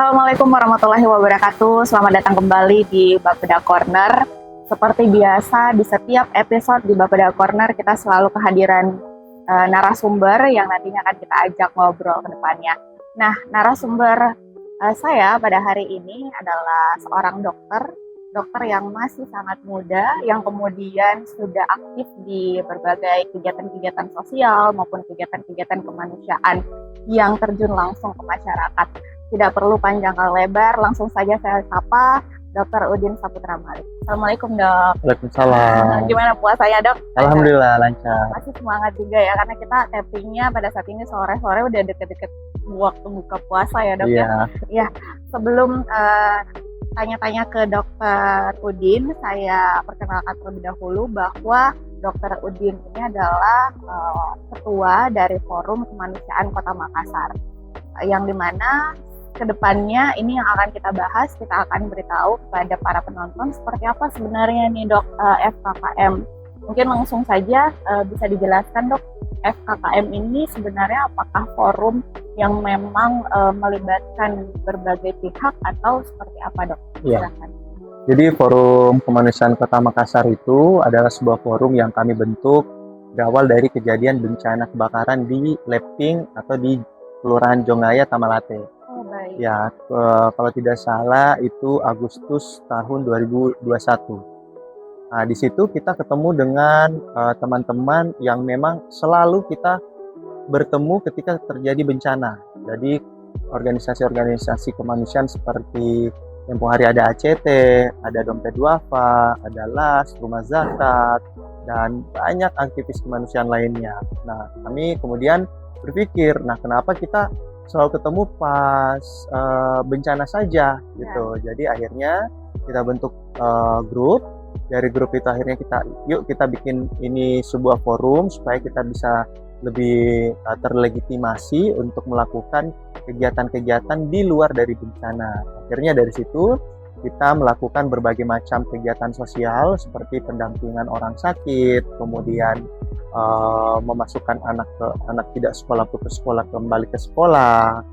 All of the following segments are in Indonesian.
Assalamualaikum warahmatullahi wabarakatuh. Selamat datang kembali di Bapeda Corner. Seperti biasa, di setiap episode di Bapeda Corner kita selalu kehadiran narasumber yang nantinya akan kita ajak ngobrol ke depannya. Nah, narasumber saya pada hari ini adalah seorang dokter yang masih sangat muda, yang kemudian sudah aktif di berbagai kegiatan-kegiatan sosial maupun kegiatan-kegiatan kemanusiaan yang terjun langsung ke masyarakat. Tidak perlu panjang kali lebar, langsung saja saya sapa Dr. Udin Saputra Malik. Assalamualaikum, Dok. Waalaikumsalam. Gimana puasanya, Dok? Alhamdulillah lancar. Masih semangat juga ya, karena kita tappingnya pada saat ini sore-sore udah deket-deket waktu buka puasa ya, Dok. Ya. Sebelum tanya-tanya ke Dr. Udin, saya perkenalkan terlebih dahulu bahwa Dr. Udin ini adalah ketua dari Forum Kemanusiaan Kota Makassar, yang dimana kedepannya ini yang akan kita bahas, kita akan beritahu kepada para penonton seperti apa sebenarnya nih, Dok, FKKM. Mungkin langsung saja bisa dijelaskan, Dok, FKKM ini sebenarnya apakah forum yang memang melibatkan berbagai pihak atau seperti apa, Dok? Silakan. Jadi Forum Kemanusiaan Kota Makassar itu adalah sebuah forum yang kami bentuk berawal dari kejadian bencana kebakaran di Lepting atau di Kelurahan Jongaya, Tamalate. Baik. Ya, kalau tidak salah itu Agustus tahun 2021. Nah, di situ kita ketemu dengan teman-teman yang memang selalu kita bertemu ketika terjadi bencana. Jadi organisasi-organisasi kemanusiaan seperti tempoh hari ada ACT, ada Dompet Duafa, ada LAS, Rumah Zakat, dan banyak aktivis kemanusiaan lainnya. Nah, kami kemudian berpikir, nah kenapa kita selalu ketemu pas bencana saja gitu. Jadi akhirnya kita bentuk grup. Dari grup itu akhirnya kita bikin ini sebuah forum supaya kita bisa lebih terlegitimasi untuk melakukan kegiatan-kegiatan di luar dari bencana. Akhirnya dari situ kita melakukan berbagai macam kegiatan sosial seperti pendampingan orang sakit, kemudian memasukkan anak tidak sekolah putus sekolah kembali ke sekolah,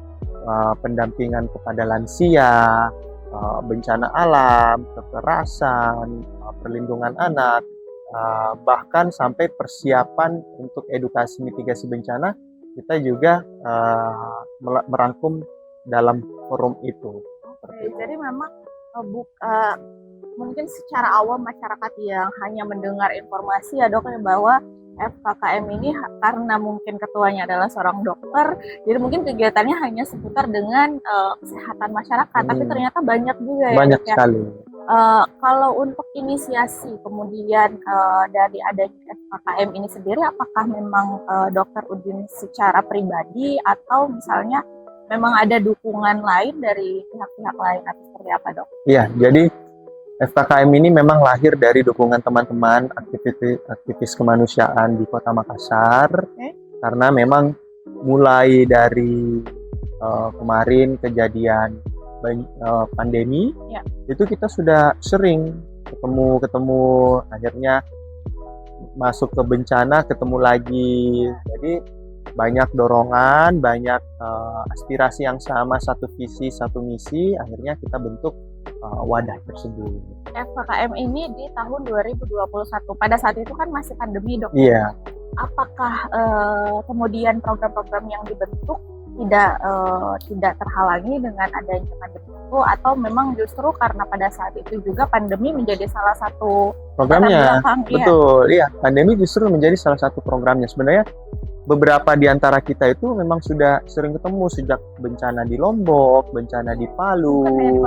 pendampingan kepada lansia, bencana alam, kekerasan, perlindungan anak, bahkan sampai persiapan untuk edukasi mitigasi bencana kita juga merangkum dalam forum itu. Oke, jadi memang mungkin secara awam masyarakat yang hanya mendengar informasi ya, Dok, bahwa FKKM ini karena mungkin ketuanya adalah seorang dokter, jadi mungkin kegiatannya hanya seputar dengan kesehatan masyarakat, tapi ternyata banyak juga ya. Banyak sekali. Kalau untuk inisiasi kemudian dari adanya FKKM ini sendiri, apakah memang Dr. Udin secara pribadi atau misalnya memang ada dukungan lain dari pihak-pihak lain atau seperti apa, Dok? Iya, jadi FKKM ini memang lahir dari dukungan teman-teman aktivis kemanusiaan di Kota Makassar. Karena memang mulai dari kemarin kejadian pandemi, itu kita sudah sering ketemu, akhirnya masuk ke bencana, ketemu lagi. Jadi banyak dorongan, banyak aspirasi yang sama, satu visi, satu misi, akhirnya kita bentuk wadah tersebut. FKKM ini di tahun 2021, pada saat itu kan masih pandemi, Dok. Iya. Apakah kemudian program-program yang dibentuk tidak terhalangi dengan adanya pandemi itu, atau memang justru karena pada saat itu juga pandemi menjadi salah satu programnya? Betul, iya, pandemi justru menjadi salah satu programnya. Sebenarnya beberapa di antara kita itu memang sudah sering ketemu sejak bencana di Lombok, bencana di Palu,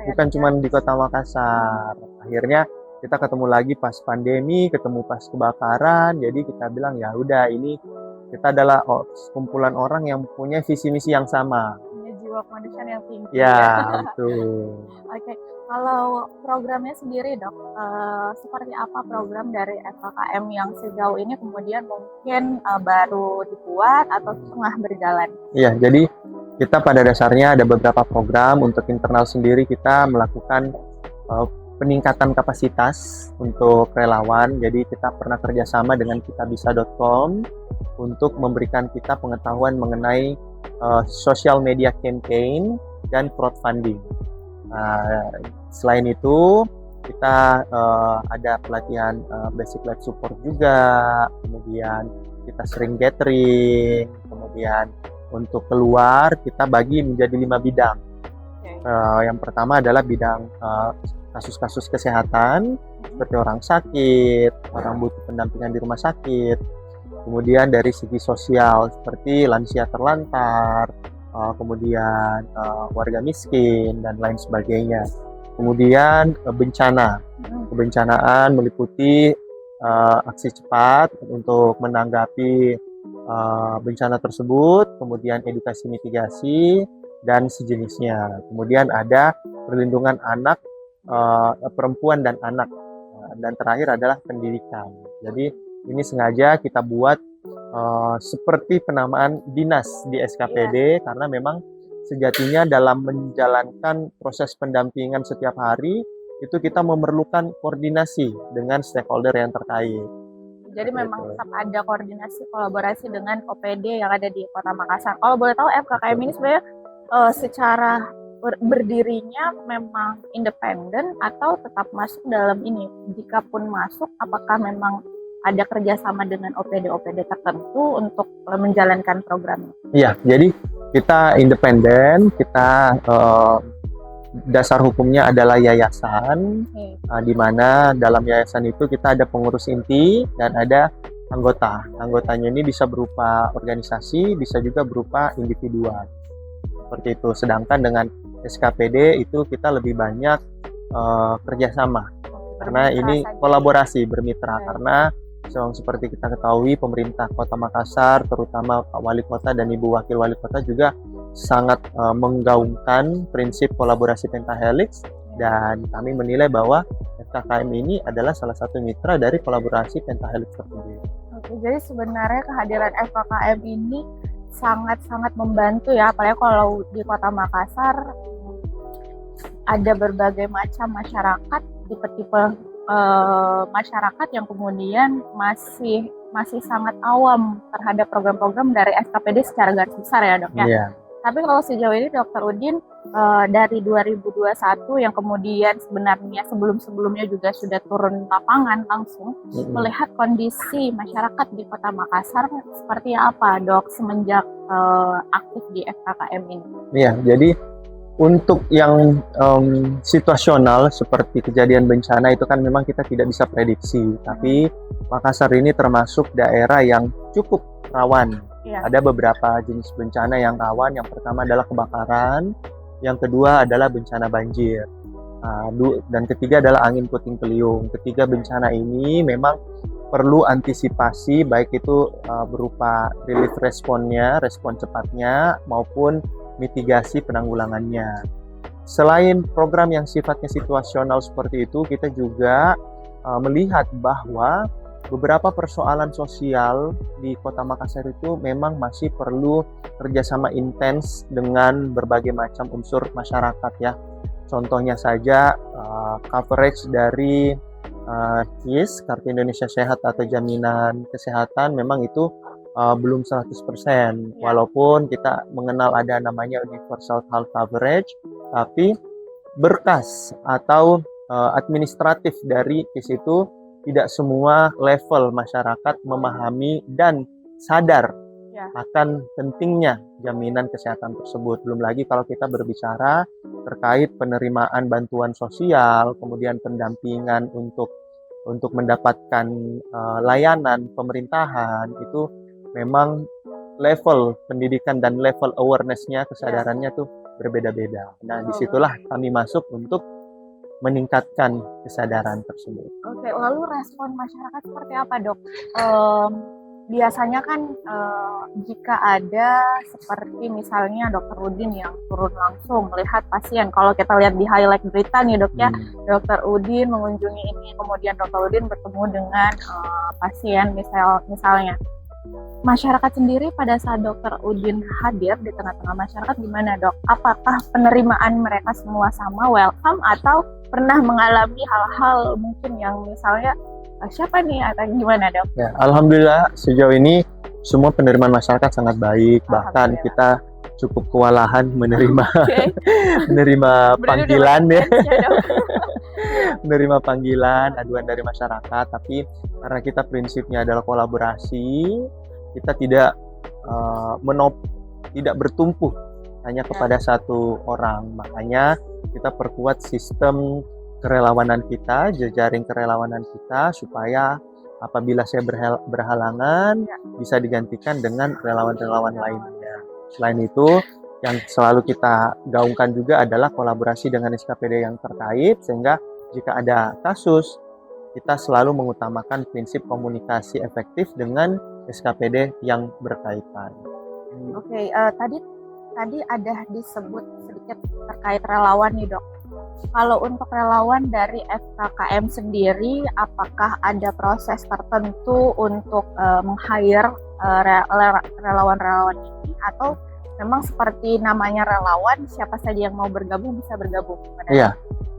bukan cuma di Kota Makassar. Akhirnya kita ketemu lagi pas pandemi, ketemu pas kebakaran. Jadi kita bilang ya udah, ini kita adalah kumpulan orang yang punya visi misi yang sama. Punya jiwa kemanusiaan yang tinggi. Ya, betul. Oke. Kalau programnya sendiri, Dok, seperti apa program dari FKKM yang sejauh ini kemudian mungkin baru dibuat atau tengah berjalan? Iya, jadi kita pada dasarnya ada beberapa program. Untuk internal sendiri kita melakukan peningkatan kapasitas untuk relawan. Jadi kita pernah kerjasama dengan kitabisa.com untuk memberikan kita pengetahuan mengenai social media campaign dan crowdfunding. Nah, selain itu kita ada pelatihan basic life support juga, kemudian kita sering gathering, kemudian untuk keluar kita bagi menjadi 5 bidang. Yang pertama adalah bidang kasus-kasus kesehatan, seperti orang sakit, orang butuh pendampingan di rumah sakit. Kemudian dari segi sosial seperti lansia terlantar, kemudian warga miskin dan lain sebagainya. Kemudian bencana, kebencanaan meliputi aksi cepat untuk menanggapi bencana tersebut, kemudian edukasi mitigasi dan sejenisnya. Kemudian ada perlindungan anak, perempuan dan anak, dan terakhir adalah pendidikan. Jadi ini sengaja kita buat seperti penamaan dinas di SKPD karena memang sejatinya dalam menjalankan proses pendampingan setiap hari itu kita memerlukan koordinasi dengan stakeholder yang terkait. Jadi memang tetap ada koordinasi kolaborasi dengan OPD yang ada di Kota Makassar. Kalau boleh tahu FKKM ini sebenarnya secara berdirinya memang independen atau tetap masuk dalam ini? Jika pun masuk, apakah memang ada kerjasama dengan OPD-OPD tertentu untuk menjalankan program ini? Iya, jadi kita independen, kita dasar hukumnya adalah yayasan, di mana dalam yayasan itu kita ada pengurus inti dan ada anggota. Anggotanya ini bisa berupa organisasi, bisa juga berupa individual. Seperti itu. Sedangkan dengan SKPD itu kita lebih banyak kerjasama. Karena ini kolaborasi, bermitra. Karena seperti kita ketahui pemerintah Kota Makassar, terutama Pak Wali Kota dan Ibu Wakil Wali Kota juga sangat menggaungkan prinsip kolaborasi Pentahelix, dan kami menilai bahwa FKKM ini adalah salah satu mitra dari kolaborasi Pentahelix tersebut. Oke, jadi sebenarnya kehadiran FKKM ini sangat-sangat membantu ya, apalagi kalau di Kota Makassar ada berbagai macam masyarakat, tipe-tipe masyarakat yang kemudian masih sangat awam terhadap program-program dari SKPD secara garis besar ya dok ya. Yeah. Tapi kalau sejauh ini Dr. Udin dari 2021 yang kemudian sebenarnya sebelum-sebelumnya juga sudah turun lapangan langsung melihat kondisi masyarakat di Kota Makassar seperti apa dok semenjak aktif di FKKM ini? Iya, jadi untuk yang situasional seperti kejadian bencana itu kan memang kita tidak bisa prediksi, tapi Makassar ini termasuk daerah yang cukup rawan. Ada beberapa jenis bencana yang rawan. Yang pertama adalah kebakaran, yang kedua adalah bencana banjir, dan ketiga adalah angin puting beliung. Ketiga bencana ini memang perlu antisipasi, baik itu berupa relief responnya, respon cepatnya, maupun mitigasi penanggulangannya. Selain program yang sifatnya situasional seperti itu, kita juga melihat bahwa beberapa persoalan sosial di Kota Makassar itu memang masih perlu kerjasama intens dengan berbagai macam unsur masyarakat ya. Contohnya saja coverage dari KIS, Kartu Indonesia Sehat atau jaminan kesehatan, memang itu belum 100%, walaupun kita mengenal ada namanya Universal Health Coverage, tapi berkas atau administratif dari KIS itu tidak semua level masyarakat memahami dan sadar akan pentingnya jaminan kesehatan tersebut. Belum lagi kalau kita berbicara terkait penerimaan bantuan sosial, kemudian pendampingan untuk mendapatkan layanan pemerintahan, itu memang level pendidikan dan level awareness-nya, kesadarannya tuh berbeda-beda. Nah, disitulah kami masuk untuk meningkatkan kesadaran tersebut. Oke, lalu respon masyarakat seperti apa dok? Biasanya kan jika ada seperti misalnya Dr. Udin yang turun langsung melihat pasien, kalau kita lihat di highlight berita nih dok ya, Dr. Udin mengunjungi ini, kemudian Dr. Udin bertemu dengan pasien misalnya. Masyarakat sendiri pada saat Dr. Udin hadir di tengah-tengah masyarakat gimana dok? Apakah penerimaan mereka semua sama, welcome, atau pernah mengalami hal-hal mungkin yang misalnya siapa nih atau gimana dok? Ya, alhamdulillah sejauh ini semua penerimaan masyarakat sangat baik, bahkan kita cukup kewalahan menerima Oke. menerima Berarti udah panggilan banyak ya, fans ya, Dok? menerima panggilan, aduan dari masyarakat. Tapi karena kita prinsipnya adalah kolaborasi, kita tidak tidak bertumpu hanya kepada satu orang. Makanya kita perkuat sistem kerelawanan kita, jejaring kerelawanan kita, supaya apabila saya berhalangan bisa digantikan dengan relawan-relawan lainnya. Selain itu, yang selalu kita gaungkan juga adalah kolaborasi dengan SKPD yang terkait, sehingga jika ada kasus, kita selalu mengutamakan prinsip komunikasi efektif dengan SKPD yang berkaitan. Oke, tadi ada disebut sedikit terkait relawan nih, Dok. Kalau untuk relawan dari FKKM sendiri, apakah ada proses tertentu untuk meng-hire relawan-relawan ini, atau memang seperti namanya relawan, siapa saja yang mau bergabung bisa bergabung? Iya,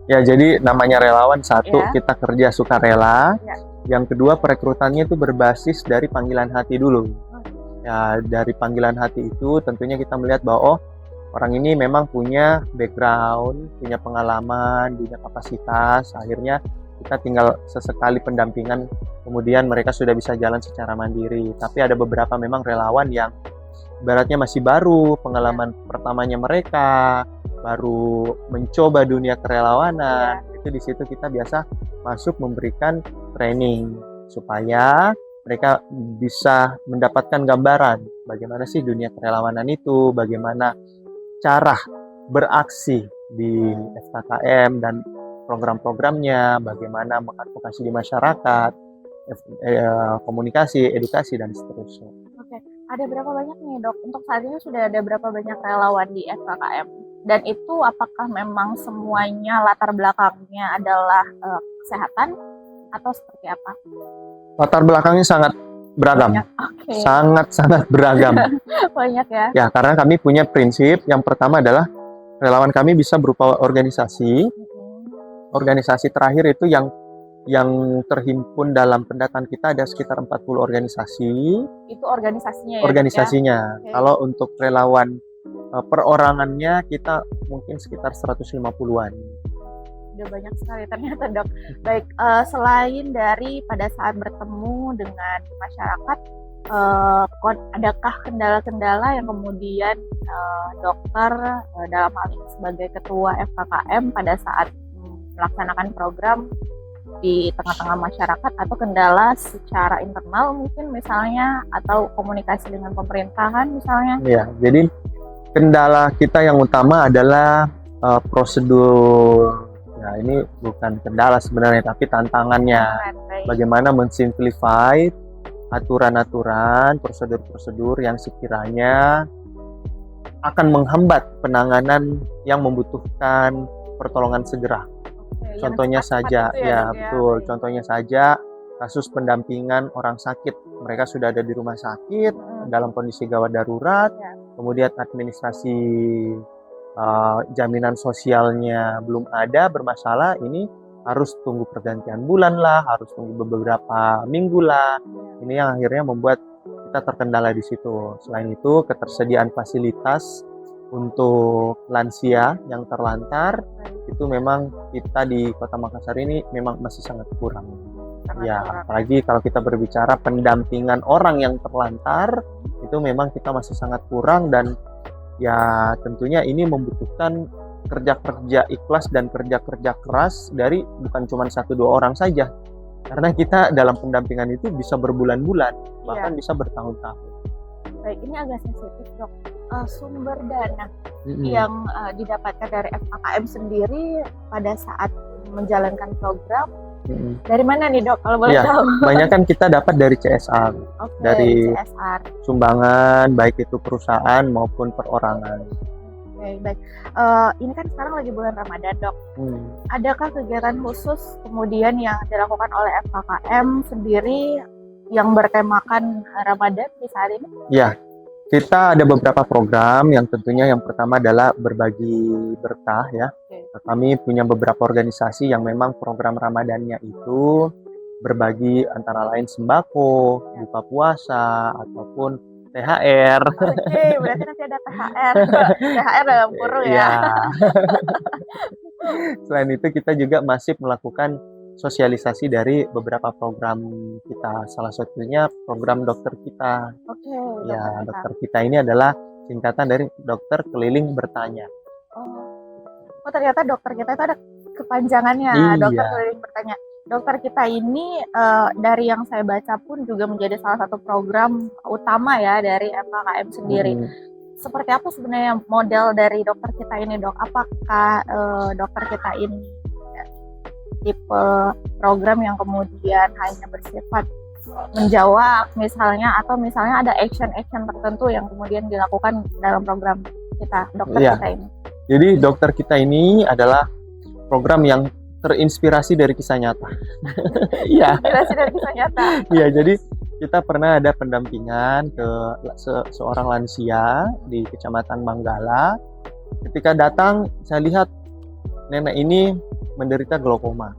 ya, jadi namanya relawan, satu, kita kerja sukarela. Yang kedua, perekrutannya itu berbasis dari panggilan hati dulu. Ya, dari panggilan hati itu tentunya kita melihat bahwa orang ini memang punya background, punya pengalaman, punya kapasitas. Akhirnya kita tinggal sesekali pendampingan, kemudian mereka sudah bisa jalan secara mandiri. Tapi ada beberapa memang relawan yang ibaratnya masih baru, pengalaman pertamanya mereka, baru mencoba dunia kerelawanan. Itu di situ kita biasa masuk memberikan training supaya mereka bisa mendapatkan gambaran bagaimana sih dunia kerelawanan itu, bagaimana cara beraksi di FKKM dan program-programnya, bagaimana mengadvokasi di masyarakat, komunikasi, edukasi, dan seterusnya. Oke, ada berapa banyak nih, Dok? Untuk saat ini sudah ada berapa banyak relawan di FKKM? Dan itu apakah memang semuanya latar belakangnya adalah kesehatan atau seperti apa? Latar belakangnya sangat beragam, sangat beragam. Banyak ya? Ya, karena kami punya prinsip. Yang pertama adalah relawan kami bisa berupa organisasi. Organisasi terakhir itu yang terhimpun dalam pendataan kita ada sekitar 40 organisasi. Itu organisasinya ya? Organisasinya. Ya? Kalau untuk relawan perorangannya kita mungkin sekitar 150-an. Udah banyak sekali ternyata, Dok. Baik, selain dari pada saat bertemu dengan masyarakat, adakah kendala-kendala yang kemudian dokter dalam hal ini sebagai ketua FKKM pada saat melaksanakan program di tengah-tengah masyarakat, atau kendala secara internal mungkin misalnya, atau komunikasi dengan pemerintahan misalnya? Ya, jadi kendala kita yang utama adalah prosedur. Nah, ini bukan kendala sebenarnya, tapi tantangannya. Bagaimana mensimplify aturan-aturan, prosedur-prosedur yang sekiranya akan menghambat penanganan yang membutuhkan pertolongan segera. Contohnya saja, betul. Contohnya saja kasus pendampingan orang sakit. Mereka sudah ada di rumah sakit dalam kondisi gawat darurat, kemudian administrasi jaminan sosialnya belum ada, bermasalah, ini harus tunggu pergantian bulan lah, harus tunggu beberapa minggu lah. Ini yang akhirnya membuat kita terkendala di situ. Selain itu, ketersediaan fasilitas untuk lansia yang terlantar itu memang kita di Kota Makassar ini memang masih sangat kurang. Ya, apalagi kalau kita berbicara pendampingan orang yang terlantar, itu memang kita masih sangat kurang, dan ya tentunya ini membutuhkan kerja-kerja ikhlas dan kerja-kerja keras dari bukan cuma 1-2 orang saja. Karena kita dalam pendampingan itu bisa berbulan-bulan, bahkan bisa bertahun-tahun. Baik, ini agak sensitif, Dok. Sumber dana yang didapatkan dari FKKM sendiri pada saat menjalankan program, dari mana nih, Dok, kalau boleh tahu? Banyak kan kita dapat dari CSR, dari CSR. Sumbangan, baik itu perusahaan maupun perorangan. Baik. Ini kan sekarang lagi bulan Ramadan, Dok. Adakah kegiatan khusus kemudian yang dilakukan oleh FKKM sendiri yang bertemakan Ramadan di saat ini? Ya, kita ada beberapa program yang tentunya yang pertama adalah berbagi berkah ya. Kami punya beberapa organisasi yang memang program Ramadannya itu berbagi antara lain sembako, buka puasa, ataupun THR. Oke, berarti nanti ada THR. THR dalam kurung ya. Ya. Selain itu kita juga masih melakukan sosialisasi dari beberapa program kita. Salah satunya program dokter kita. Oke, Ya, dokter kita ini adalah singkatan dari dokter keliling bertanya. Oh, ternyata dokter kita itu ada kepanjangannya. Iya. Dokter keliling bertanya. Dokter kita ini dari yang saya baca pun juga menjadi salah satu program utama ya dari MKKM sendiri. Seperti apa sebenarnya model dari dokter kita ini, Dok? Apakah dokter kita ini tipe program yang kemudian hanya bersifat menjawab misalnya, atau misalnya ada action-action tertentu yang kemudian dilakukan dalam program kita, dokter kita ini? Jadi dokter kita ini adalah program yang terinspirasi dari kisah nyata. Iya. Inspirasi dari kisah nyata. Iya, jadi kita pernah ada pendampingan ke seorang lansia di Kecamatan Manggala. Ketika datang, saya lihat nenek ini menderita glaukoma.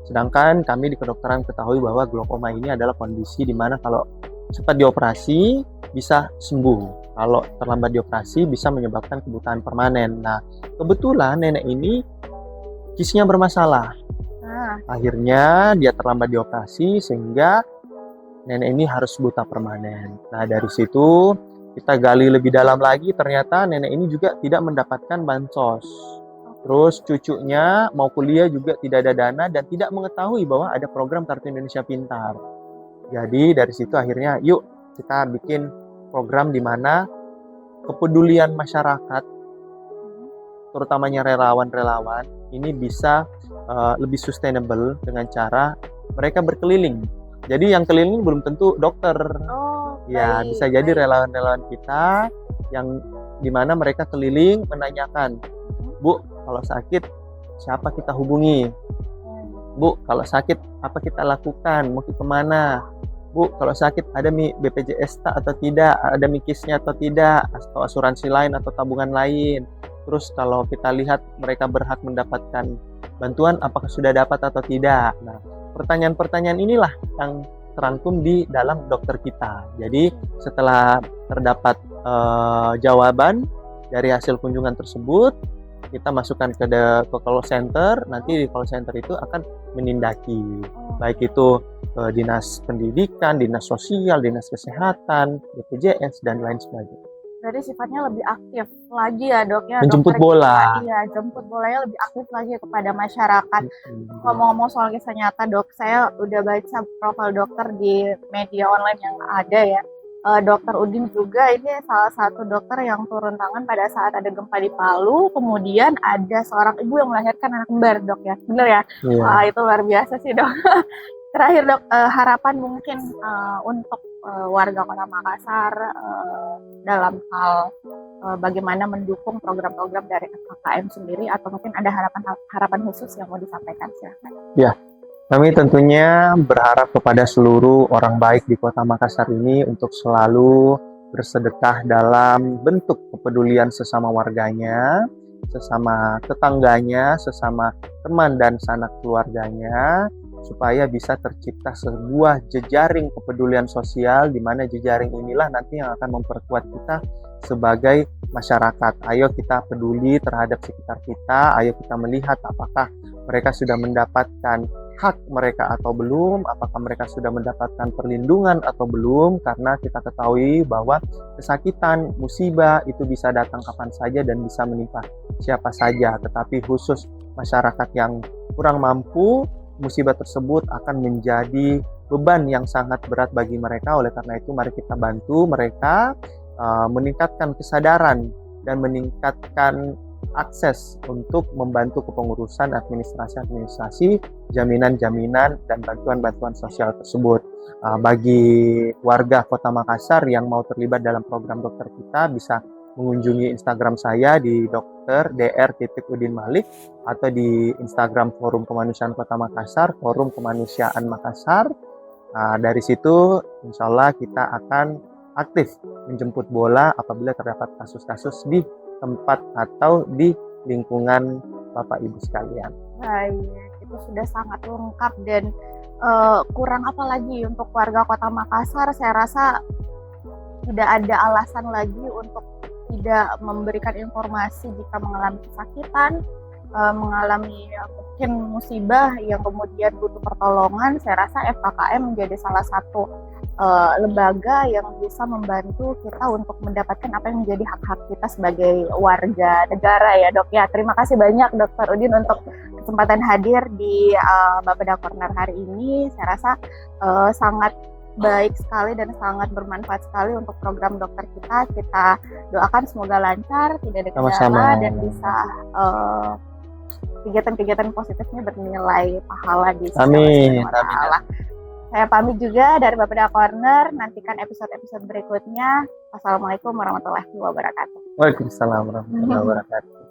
Sedangkan kami di kedokteran ketahui bahwa glaukoma ini adalah kondisi di mana kalau cepat dioperasi bisa sembuh. Kalau terlambat dioperasi bisa menyebabkan kebutaan permanen. Nah, kebetulan nenek ini kisnya bermasalah. Akhirnya dia terlambat dioperasi sehingga nenek ini harus buta permanen. Nah, dari situ kita gali lebih dalam lagi, ternyata nenek ini juga tidak mendapatkan bansos. Terus cucunya mau kuliah juga tidak ada dana dan tidak mengetahui bahwa ada program Kartu Indonesia Pintar. Jadi dari situ akhirnya yuk kita bikin program di mana kepedulian masyarakat, terutamanya relawan-relawan, ini bisa lebih sustainable dengan cara mereka berkeliling. Jadi yang keliling belum tentu dokter. Ya, bisa jadi relawan-relawan kita yang dimana mereka keliling menanyakan, Bu, kalau sakit siapa kita hubungi? Bu, kalau sakit apa kita lakukan? Mau kemana? Bu, kalau sakit ada BPJS atau tidak? Ada mikisnya atau tidak? Atau asuransi lain atau tabungan lain? Terus kalau kita lihat mereka berhak mendapatkan bantuan, apakah sudah dapat atau tidak? Nah, pertanyaan-pertanyaan inilah yang terangkum di dalam dokter kita. Jadi setelah terdapat jawaban dari hasil kunjungan tersebut, kita masukkan ke call center. Nanti di call center itu akan menindaki, baik itu dinas pendidikan, dinas sosial, dinas kesehatan, BPJS dan lain sebagainya. Jadi sifatnya lebih aktif lagi ya, Dok ya. Menjemput bola. Iya, jemput bolanya lebih aktif lagi kepada masyarakat. Ngomong-ngomong soal kisah nyata, Dok, saya udah baca profil dokter di media online yang ada ya. Dokter Udin juga ini salah satu dokter yang turun tangan pada saat ada gempa di Palu. Kemudian ada seorang ibu yang melahirkan anak kembar, Dok ya. Bener ya? Yeah. Wah, itu luar biasa sih, Dok. Terakhir, Dok, harapan mungkin untuk warga Kota Makassar dalam hal bagaimana mendukung program-program dari MKKM sendiri, atau mungkin ada harapan khusus yang mau disampaikan, silahkan. Ya, kami tentunya berharap kepada seluruh orang baik di Kota Makassar ini untuk selalu bersedekah dalam bentuk kepedulian sesama warganya, sesama tetangganya, sesama teman dan sanak keluarganya, supaya bisa tercipta sebuah jejaring kepedulian sosial, di mana jejaring inilah nanti yang akan memperkuat kita sebagai masyarakat. Ayo kita peduli terhadap sekitar kita, ayo kita melihat apakah mereka sudah mendapatkan hak mereka atau belum, apakah mereka sudah mendapatkan perlindungan atau belum, karena kita ketahui bahwa kesakitan, musibah itu bisa datang kapan saja dan bisa menimpa siapa saja, tetapi khusus masyarakat yang kurang mampu, musibah tersebut akan menjadi beban yang sangat berat bagi mereka. Oleh karena itu mari kita bantu mereka meningkatkan kesadaran dan meningkatkan akses untuk membantu kepengurusan administrasi, jaminan-jaminan dan bantuan-bantuan sosial tersebut. Bagi warga Kota Makassar yang mau terlibat dalam program dokter kita bisa mengunjungi Instagram saya di Dr. Dr. Malik atau di Instagram Forum Kemanusiaan Kota Makassar, Forum Kemanusiaan Makassar. Dari situ insya Allah kita akan aktif menjemput bola apabila terdapat kasus-kasus di tempat atau di lingkungan Bapak Ibu sekalian. Baik, itu sudah sangat lengkap dan kurang apa lagi untuk warga Kota Makassar. Saya rasa tidak ada alasan lagi untuk tidak memberikan informasi jika mengalami kesakitan, mengalami mungkin musibah yang kemudian butuh pertolongan. Saya rasa FKKM menjadi salah satu lembaga yang bisa membantu kita untuk mendapatkan apa yang menjadi hak-hak kita sebagai warga negara ya Dok ya. Terima kasih banyak Dr. Udin untuk kesempatan hadir di Bapeda Corner hari ini. Saya rasa sangat baik sekali dan sangat bermanfaat sekali untuk program dokter kita. Kita doakan semoga lancar, tidak ada kendala dan bisa kegiatan-kegiatan positifnya bernilai pahala di sisi Allah. Saya pamit juga dari Bapeda Corner. Nantikan episode-episode berikutnya. Wassalamualaikum warahmatullahi wabarakatuh. Waalaikumsalam warahmatullahi wabarakatuh.